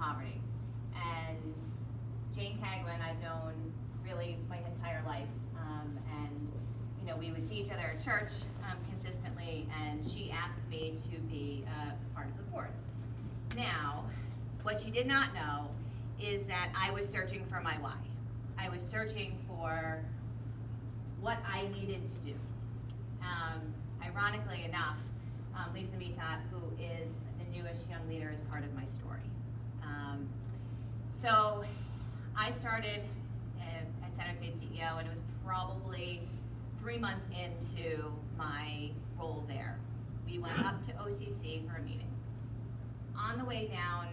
poverty. And Jane Cagwin I've known really my entire life, and we would see each other at church consistently, and she asked me to be part of the board. Now, what she did not know is that I was searching for my why. I was searching for what I needed to do. Ironically enough, Lisa Mitat, who is the newest young leader, is part of my story. So I started at Center State CEO, and it was probably 3 months into my role there. We went up to OCC for a meeting. On the way down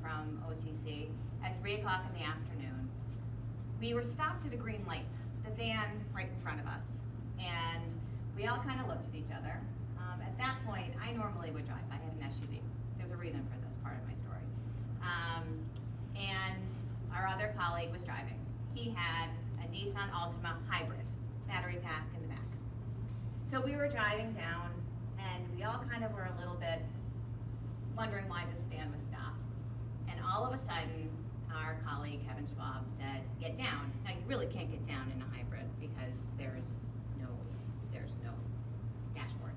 from OCC at 3 o'clock in the afternoon, we were stopped at a green light, the van right in front of us, and we all kind of looked at each other. At that point, I normally would drive. I had an SUV. There's a reason for this part of my story. And our other colleague was driving. He had a Nissan Altima hybrid, battery pack in the back. So we were driving down, and we all kind of were a little bit wondering why this van was stopped. And all of a sudden, our colleague, Kevin Schwab, said, "Get down." Now, you really can't get down in a hybrid because there's no dashboard.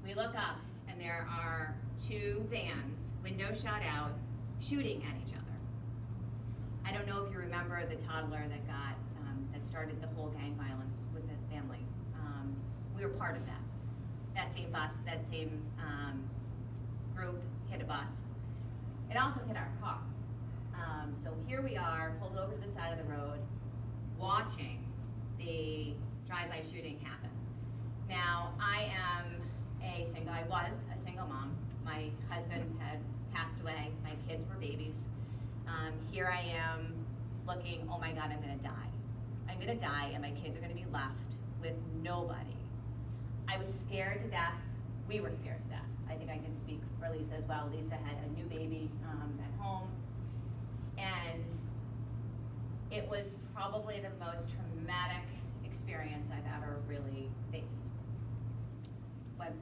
We look up, and there are 2 vans, windows shot out, shooting at each other. I don't know if you remember the toddler that that started the whole gang violence with the family. We were part of that. That same bus, that same group hit a bus. It also hit our car. So here we are, pulled over to the side of the road, watching the drive-by shooting happen. Now, I was a single mom. My husband had passed away. My kids were babies. Here I am looking, oh my God, I'm gonna die. I'm gonna die, and my kids are gonna be left with nobody. I was scared to death. We were scared to death. I think I can speak for Lisa as well. Lisa had a new baby at home, and it was probably the most traumatic experience I've ever really faced. Went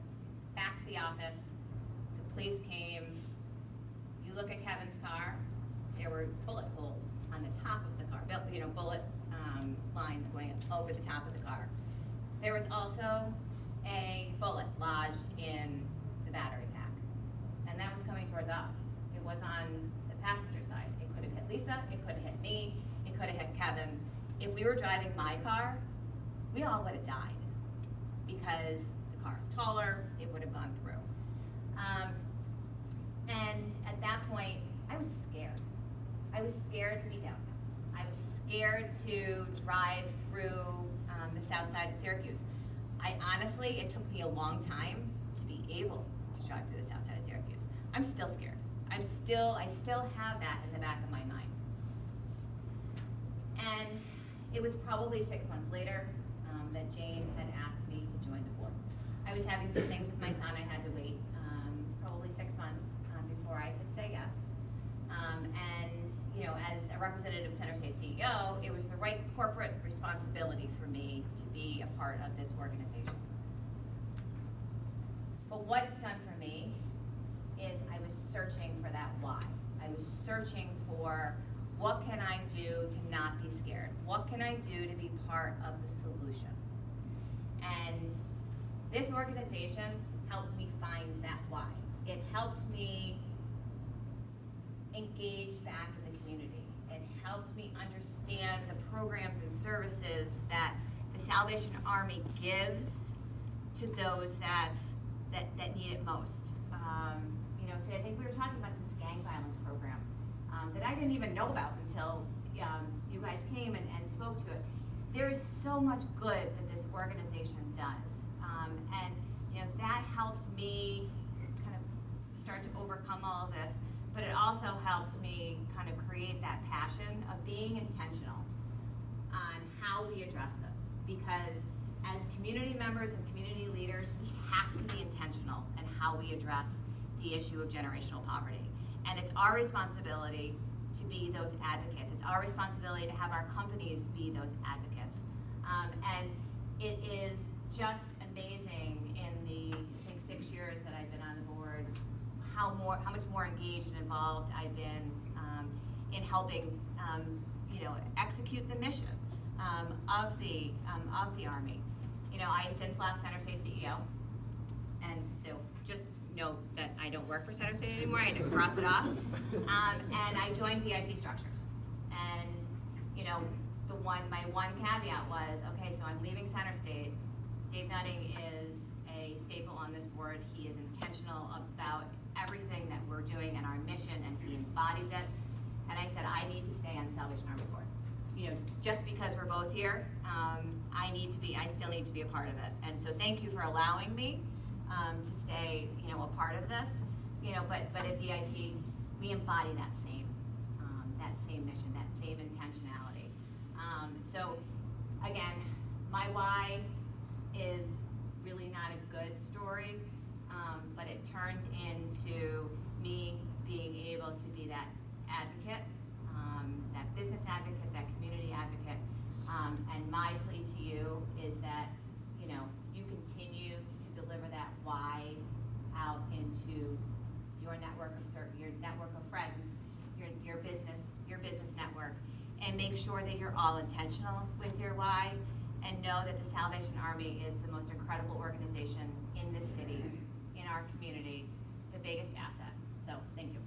back to the office, the police came. You look at Kevin's car, there were bullet holes on the top of the car, bullet lines going over the top of the car. There was also a bullet lodged in the battery pack, and that was coming towards us. It was on the passenger side. It could have hit Lisa, it could have hit me, it could have hit Kevin. If we were driving my car, we all would have died because the car is taller, it would have gone through. And at that point, I was scared. I was scared to be downtown. I was scared to drive through the south side of Syracuse. Honestly, it took me a long time to be able to drive through the south side of Syracuse. I'm still scared. I still have that in the back of my mind. And it was probably 6 months later that Jane had asked me to join the board. I was having some things with my son. I had to wait probably 6 months before I could say yes. And as a representative of Center State CEO, it was the right corporate responsibility for me to be a part of this organization. But what it's done for me is I was searching for that why. I was searching for, what can I do to not be scared? What can I do to be part of the solution? And this organization helped me find that why. It helped me engage back in the community. It helped me understand the programs and services that the Salvation Army gives to those that need it most. So I think we were talking about this gang violence program that I didn't even know about until you guys came and spoke to it. There is so much good that this organization does, and that helped me kind of start to overcome all of this. But it also helped me kind of create that passion of being intentional on how we address this. Because as community members and community leaders, we have to be intentional in how we address the issue of generational poverty. And it's our responsibility to be those advocates. It's our responsibility to have our companies be those advocates. And it is just amazing in the, I think, 6 years that I've been on the board, how much more engaged and involved I've been in helping execute the mission of the Army. I since left Center State CEO, and so just note that I don't work for Center State anymore. I had to cross it off, and I joined VIP Structures. And my one caveat was, okay, so I'm leaving Center State. Dave Nutting is a staple on this board. He is intentional about everything that we're doing and our mission, and he embodies it. And I said, I need to stay on the Salvation Army Board. Just because we're both here, I still need to be a part of it. And so thank you for allowing me to stay, a part of this. But at VIP, we embody that same mission, that same intentionality. So again, my why is really not a good story, but it turned into me being able to be that advocate, that business advocate, that community advocate. And my plea to you is that you continue to deliver that why out into your network of friends, your business network, and make sure that you're all intentional with your why, and know that the Salvation Army is the most incredible organization in this city, in our community, the biggest asset. So thank you.